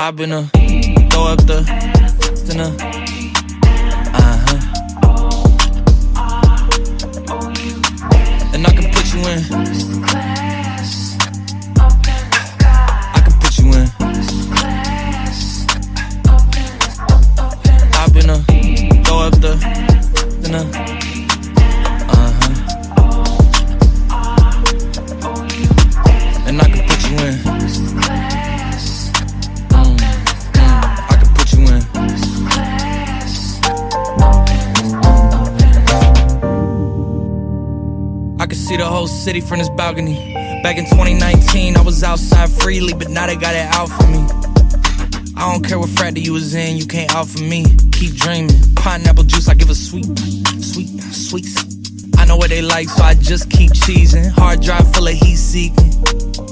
I've been throw up the dinner. And I can put you in. I can put you in. I've been throw up the dinner. And I can put you in. I can put you in. I can see the whole city from this balcony. Back in 2019, I was outside freely, but now they got it out for me. I don't care what frat you was in, you can't out for me. Keep dreaming. Pineapple juice, I give a sweets. I know what they like, so I just keep cheesing. Hard drive full of heat seeking.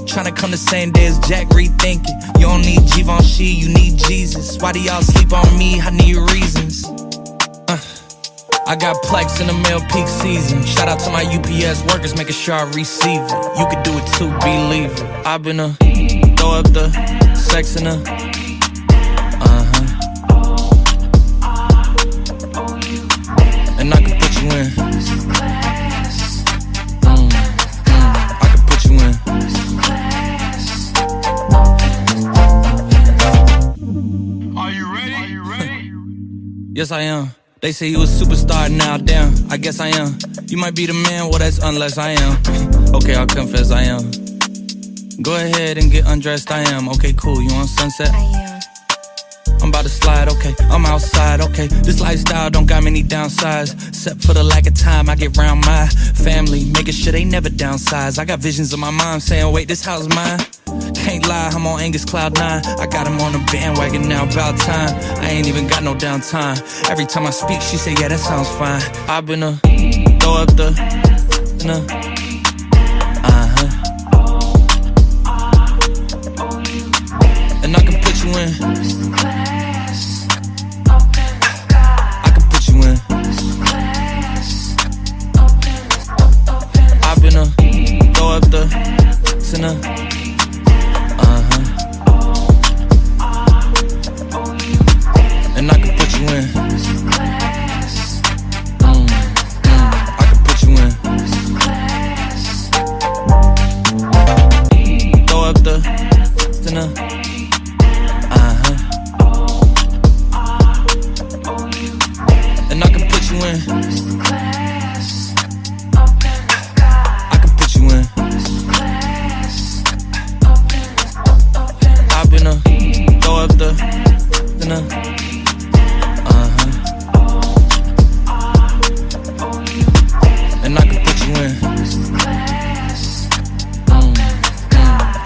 Tryna come the same day as Jack, rethinking. You don't need Givenchy, you need Jesus. Why do y'all sleep on me? I need reasons. I got plex in the mail peak season. Shout out to my UPS workers, making sure I receive it. You could do it too, believe it. I've been throw up the sex in her. And I can put you in. I can put you in. Are you ready? Yes, I am. They say you a superstar now, damn, I guess I am. You might be the man, well that's unless I am. Okay, I'll confess I am. Go ahead and get undressed, I am. Okay, cool, you on Sunset? I am. I'm about to slide, okay, I'm outside, okay. This lifestyle don't got many downsides, except for the lack of time I get round my family, making sure they never downsize. I got visions of my mom saying, wait, this house mine. Can't lie, I'm on Angus Cloud 9. I got him on the bandwagon now, about time. I ain't even got no downtime. Every time I speak, she say, yeah, that sounds fine. I've been throw up the and I can put you in. I can put you in. I've been throw up the dinner. And I can put you in. I can put you in. Throw up the dinner. And I can put you in. I can put you in. I've been throw up the dinner. And I can put you in.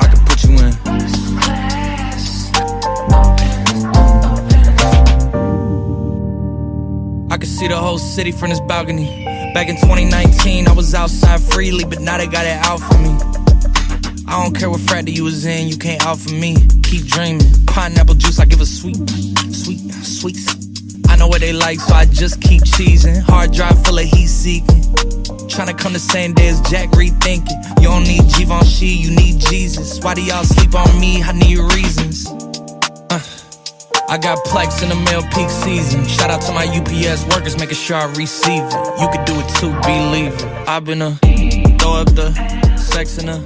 I can put you in. I can see the whole city from this balcony. Back in 2019, I was outside freely, but now they got it out for me. I don't care what frat you was in, you can't out for me. Keep dreaming. Pineapple juice, I give a sweets. I know what they like, so I just keep cheesing. Hard drive full of heat seeking. Tryna come the same day as Jack, rethinking. You don't need Givenchy, you need Jesus. Why do y'all sleep on me? I need reasons. I got plex in the mail peak season. Shout out to my UPS workers, making sure I receive it. You could do it too, believe it. I've been throw up the sex in her.